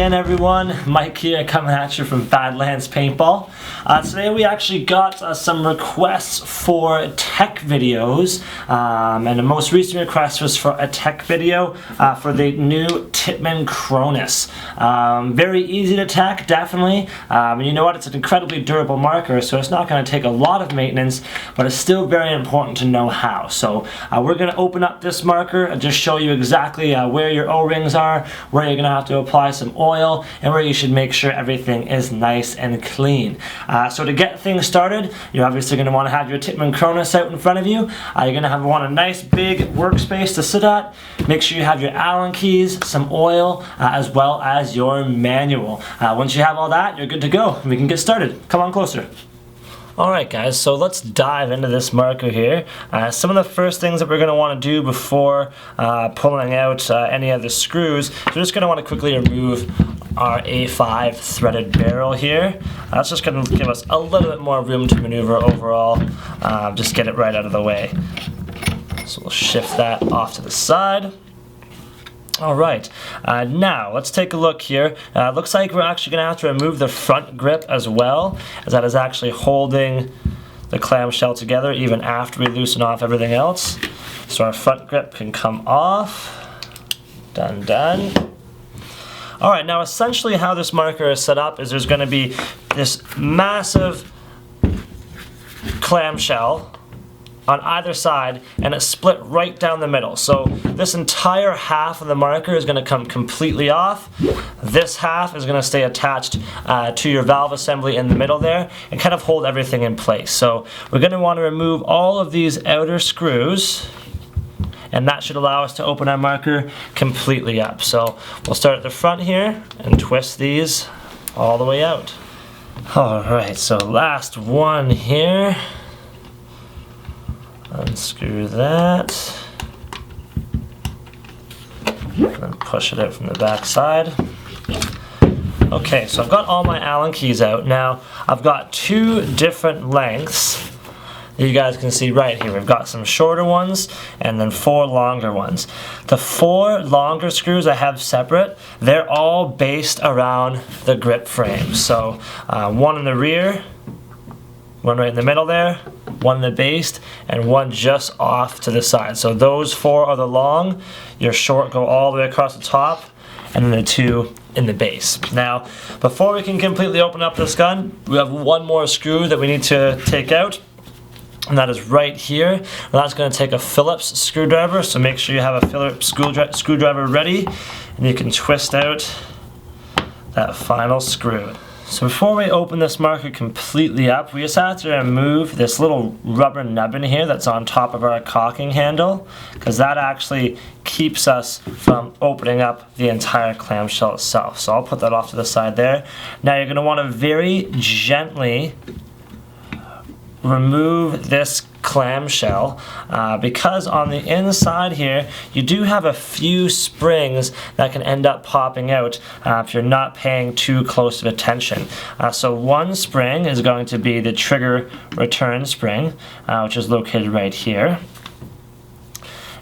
again, everyone. Mike here, coming at you from Badlands Paintball. Today we actually got some requests for tech videos, and the most recent request was for a tech video for the new Tippmann Cronus. Very easy to tech, definitely. And you know what? It's an incredibly durable marker, so it's not going to take a lot of maintenance, but it's still very important to know how. So we're going to open up this marker and just show you exactly where your O-rings are, where you're going to have to apply some oil, and where you should make sure everything is nice and clean. So to get things started, you're obviously going to want to have your Tippmann Cronus out in front of you. You're going to want a nice big workspace to sit at. Make sure you have your Allen keys, some oil, as well as your manual. Once you have all that, you're good to go. We can get started. Come on closer. Alright guys, so let's dive into this marker here. Some of the first things that we're going to want to do before pulling out any of the screws, we're just going to want to quickly remove our A5 threaded barrel here. That's just going to give us a little bit more room to maneuver overall. Just get it right out of the way. So we'll shift that off to the side. Alright, now let's take a look here. Looks like we're actually going to have to remove the front grip as well, as that is actually holding the clamshell together even after we loosen off everything else. So our front grip can come off. Done, done. Alright, now essentially how this marker is set up is there's going to be this massive clamshell on either side, and it's split right down the middle. So this entire half of the marker is going to come completely off. This half is going to stay attached to your valve assembly in the middle there and kind of hold everything in place. So we're going to want to remove all of these outer screws, and that should allow us to open our marker completely up. So we'll start at the front here and twist these all the way out. Alright, so last one here. Unscrew that, and push it out from the back side. Okay, so I've got all my Allen keys out. Now, I've got two different lengths that you guys can see right here. We've got some shorter ones and then four longer ones. The four longer screws I have separate, they're all based around the grip frame. So, one in the rear, one right in the middle there, one in the base, and one just off to the side. So those four are the long, your short go all the way across the top, and then the two in the base. Now, before we can completely open up this gun, we have one more screw that we need to take out, and that is right here. And that's going to take a Phillips screwdriver, so make sure you have a Phillips screwdriver ready, and you can twist out that final screw. So before we open this marker completely up, we just have to remove this little rubber nubbin here that's on top of our caulking handle, because that actually keeps us from opening up the entire clamshell itself. So I'll put that off to the side there. Now you're going to want to very gently remove this clamshell because on the inside here you do have a few springs that can end up popping out if you're not paying too close of attention. So one spring is going to be the trigger return spring, which is located right here.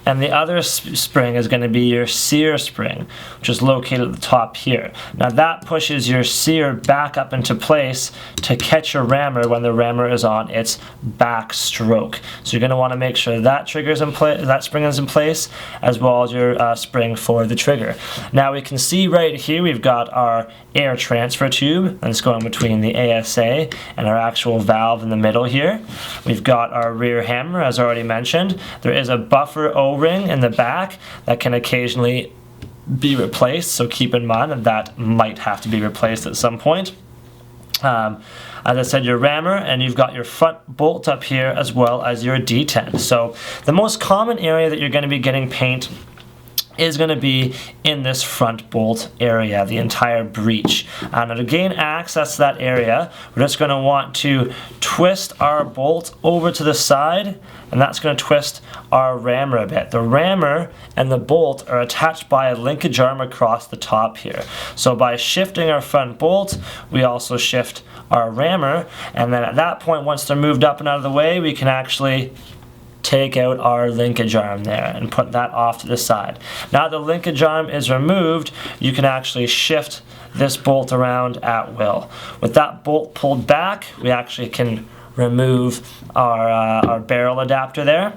And the other spring is going to be your sear spring, which is located at the top here. Now that pushes your sear back up into place to catch your rammer when the rammer is on its back stroke. So you're going to want to make sure that trigger's in place, that spring is in place, as well as your spring for the trigger. Now we can see right here we've got our air transfer tube, and it's going between the ASA and our actual valve in the middle here. We've got our rear hammer, as already mentioned. There is a buffer O-ring in the back that can occasionally be replaced, so keep in mind that that might have to be replaced at some point. As I said, your rammer, and you've got your front bolt up here as well as your detent. So the most common area that you're going to be getting paint is going to be in this front bolt area, the entire breech. Now to gain access to that area, we're just going to want to twist our bolt over to the side, and that's going to twist our rammer a bit. The rammer and the bolt are attached by a linkage arm across the top here. So by shifting our front bolt, we also shift our rammer, and then at that point, once they're moved up and out of the way, we can actually take out our linkage arm there and put that off to the side. Now the linkage arm is removed, you can actually shift this bolt around at will. With that bolt pulled back, we actually can remove our barrel adapter there,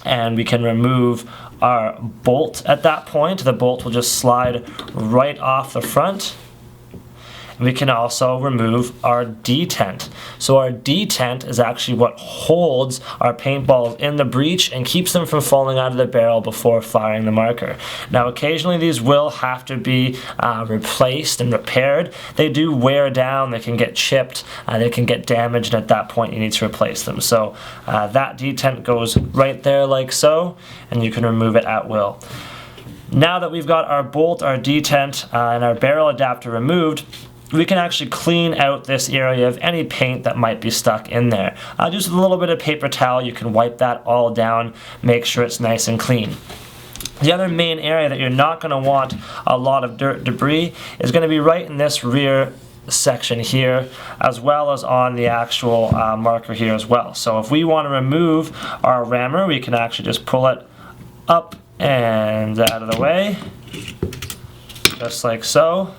and we can remove our bolt at that point. The bolt will just slide right off the front. We can also remove our detent. So our detent is actually what holds our paintballs in the breech and keeps them from falling out of the barrel before firing the marker. Now occasionally these will have to be replaced and repaired. They do wear down, they can get chipped, they can get damaged, and at that point you need to replace them. So that detent goes right there like so, and you can remove it at will. Now that we've got our bolt, our detent, and our barrel adapter removed, we can actually clean out this area of any paint that might be stuck in there. Just with a little bit of paper towel, you can wipe that all down, make sure it's nice and clean. The other main area that you're not going to want a lot of dirt debris is going to be right in this rear section here, as well as on the actual marker here as well. So if we want to remove our rammer, we can actually just pull it up and out of the way, just like so.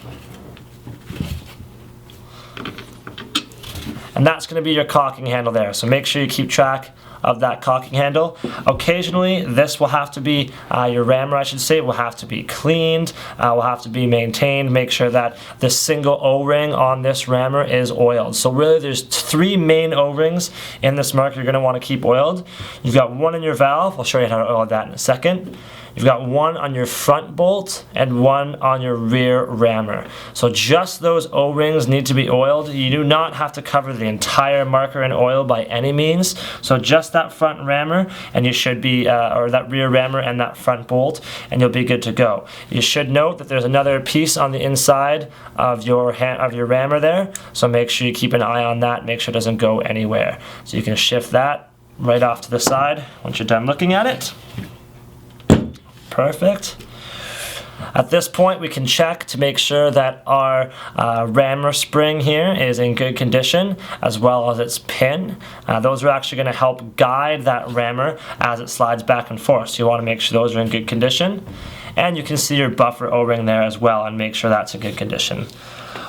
And that's going to be your cocking handle there. So make sure you keep track of that cocking handle. Occasionally, this will have to be, your rammer I should say, will have to be cleaned, will have to be maintained. Make sure that the single O-ring on this rammer is oiled. So really there's 3 main O-rings in this marker you're going to want to keep oiled. You've got one in your valve. I'll show you how to oil that in a second. You've got one on your front bolt and one on your rear rammer. So just those O-rings need to be oiled. You do not have to cover the entire marker in oil by any means. So just that front rammer, and you should be, or that rear rammer and that front bolt, and you'll be good to go. You should note that there's another piece on the inside of your rammer there. So make sure you keep an eye on that. Make sure it doesn't go anywhere. So you can shift that right off to the side once you're done looking at it. Perfect. At this point we can check to make sure that our rammer spring here is in good condition, as well as its pin. Those are actually going to help guide that rammer as it slides back and forth. So you want to make sure those are in good condition. And you can see your buffer O-ring there as well, and make sure that's in good condition.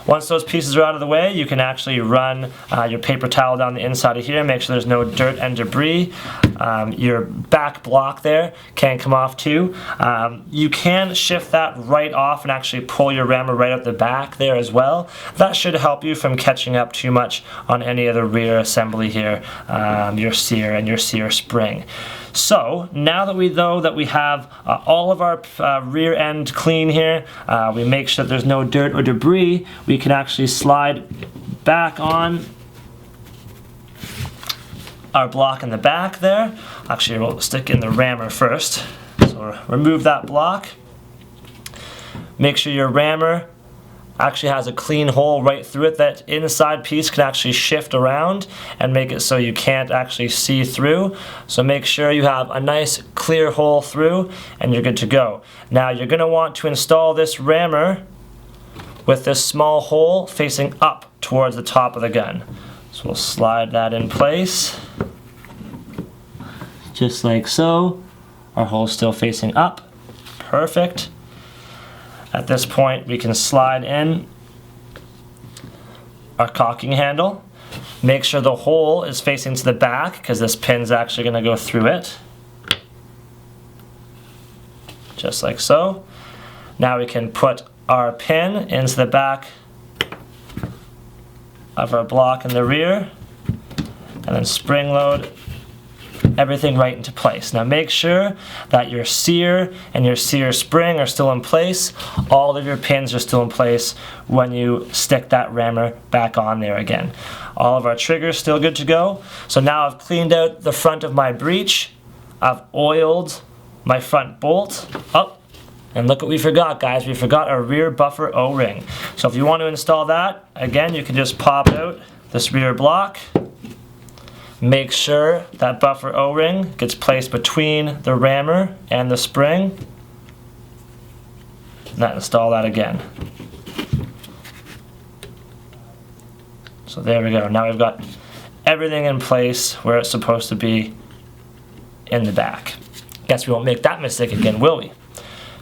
Once those pieces are out of the way, you can actually run your paper towel down the inside of here, make sure there's no dirt and debris. Your back block there can come off too. You can shift that right off and actually pull your rammer right out the back there as well. That should help you from catching up too much on any of the rear assembly here, your sear and your sear spring. So now that we know that we have all of our rear end clean here, we make sure that there's no dirt or debris, we can actually slide back on our block in the back there. Actually, we'll stick in the rammer first. So remove that block. Make sure your rammer actually has a clean hole right through it. That inside piece can actually shift around and make it so you can't actually see through. So make sure you have a nice clear hole through and you're good to go. Now you're going to want to install this rammer with this small hole facing up towards the top of the gun. So we'll slide that in place, just like so. Our hole's still facing up. Perfect. At this point, we can slide in our cocking handle. Make sure the hole is facing to the back, because this pin's actually going to go through it. Just like so. Now we can put our pin into the back of our block in the rear, and then spring load everything right into place. Now make sure that your sear and your sear spring are still in place. All of your pins are still in place when you stick that rammer back on there again. All of our triggers still good to go. So now I've cleaned out the front of my breech. I've oiled my front bolt. Oh, and look what we forgot, guys. We forgot our rear buffer O-ring. So if you want to install that, again, you can just pop out this rear block. Make sure that buffer O-ring gets placed between the rammer and the spring. Now install that again. So there we go. Now we've got everything in place where it's supposed to be in the back. Guess we won't make that mistake again, will we?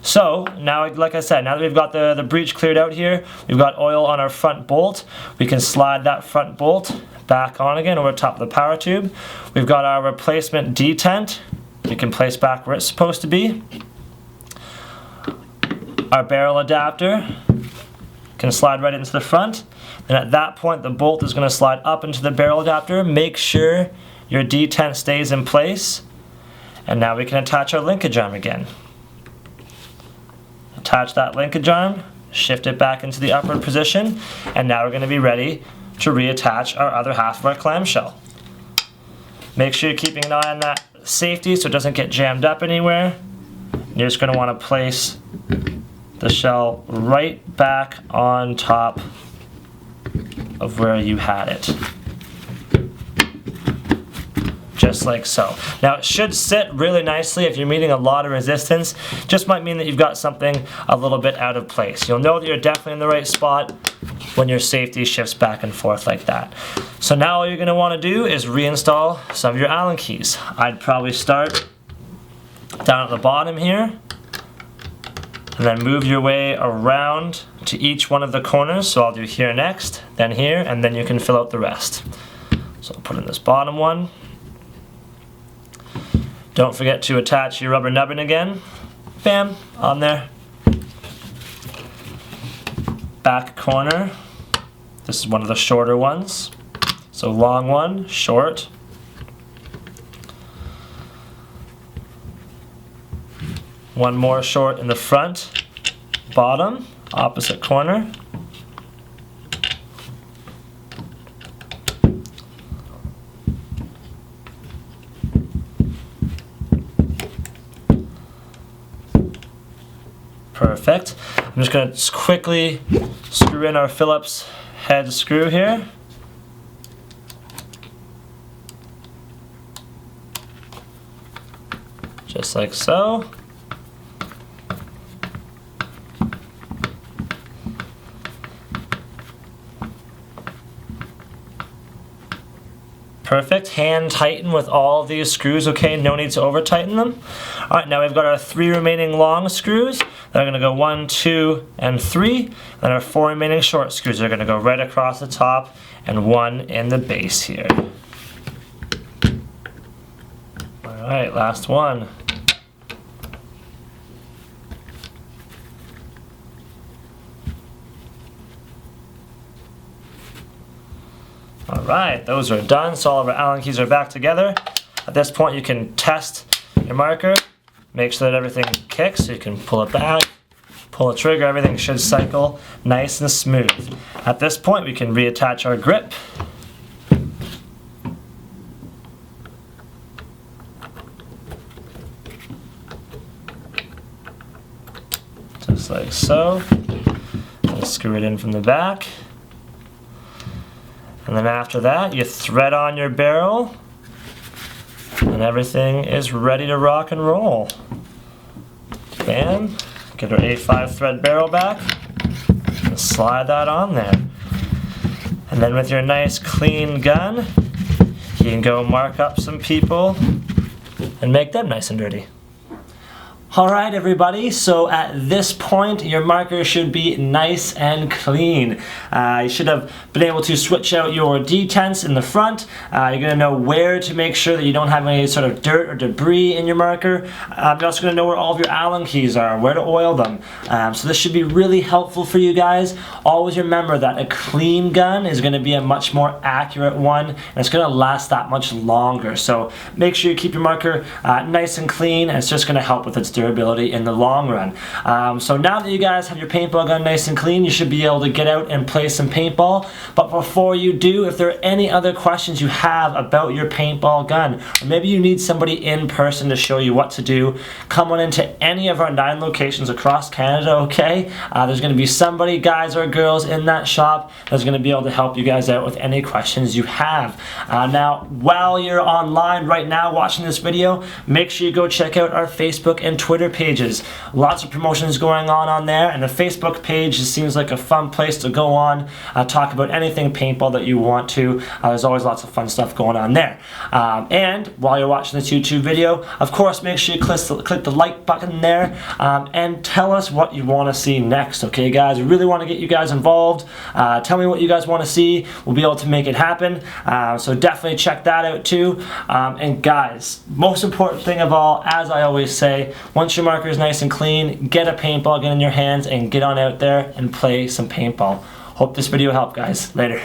So now, like I said, now that we've got the breech cleared out here, we've got oil on our front bolt. We can slide that front bolt back on again over top of the power tube. We've got our replacement detent. We can place back where it's supposed to be. Our barrel adapter can slide right into the front. And at that point, the bolt is going to slide up into the barrel adapter. Make sure your detent stays in place. And now we can attach our linkage arm again. Attach that linkage arm, shift it back into the upward position, and now we're going to be ready to reattach our other half of our clamshell. Make sure you're keeping an eye on that safety so it doesn't get jammed up anywhere. You're just going to want to place the shell right back on top of where you had it. Just like so. Now it should sit really nicely. If you're meeting a lot of resistance, just might mean that you've got something a little bit out of place. You'll know that you're definitely in the right spot when your safety shifts back and forth like that. So now all you're going to want to do is reinstall some of your Allen keys. I'd probably start down at the bottom here, and then move your way around to each one of the corners. So I'll do here next, then here, and then you can fill out the rest. So I'll put in this bottom one. Don't forget to attach your rubber nubbin again. Bam, on there. Back corner. This is one of the shorter ones. So long one, short. One more short in the front, bottom, opposite corner. Perfect. I'm just going to quickly screw in our Phillips head screw here. Just like so. Perfect. Hand tighten with all of these screws, okay? No need to over tighten them. All right, now we've got our 3 remaining long screws. They're going to go 1, 2, and 3. And our 4 remaining short screws are going to go right across the top and 1 in the base here. All right, last one. Alright, those are done, so all of our Allen keys are back together. At this point you can test your marker, make sure that everything kicks, so you can pull it back, pull the trigger, everything should cycle nice and smooth. At this point we can reattach our grip. Just like so. And screw it in from the back. And then after that, you thread on your barrel, and everything is ready to rock and roll. Bam, get our A5 thread barrel back, and slide that on there. And then with your nice clean gun, you can go mark up some people and make them nice and dirty. Alright everybody, so at this point your marker should be nice and clean. You should have been able to switch out your detents in the front. You're going to know where to make sure that you don't have any sort of dirt or debris in your marker. You're also going to know where all of your Allen keys are, where to oil them. So this should be really helpful for you guys. Always remember that a clean gun is going to be a much more accurate one, and it's going to last that much longer. So make sure you keep your marker nice and clean, and it's just going to help with its durability in the long run. So now that you guys have your paintball gun nice and clean, you should be able to get out and play some paintball. But before you do, if there are any other questions you have about your paintball gun, or maybe you need somebody in person to show you what to do, come on into any of our 9 locations across Canada, okay? There's going to be somebody, guys or girls, in that shop that's going to be able to help you guys out with any questions you have. Now, while you're online right now watching this video, make sure you go check out our Facebook and Twitter Twitter pages. Lots of promotions going on there, and the Facebook page seems like a fun place to go on, talk about anything paintball that you want to. There's always lots of fun stuff going on there. And while you're watching this YouTube video, of course, make sure you click the like button there, and tell us what you want to see next. Okay, guys, we really want to get you guys involved. Tell me what you guys want to see. We'll be able to make it happen. So definitely check that out too. And guys, most important thing of all, as I always say, once your marker is nice and clean, get a paintball gun in your hands and get on out there and play some paintball. Hope this video helped, guys. Later.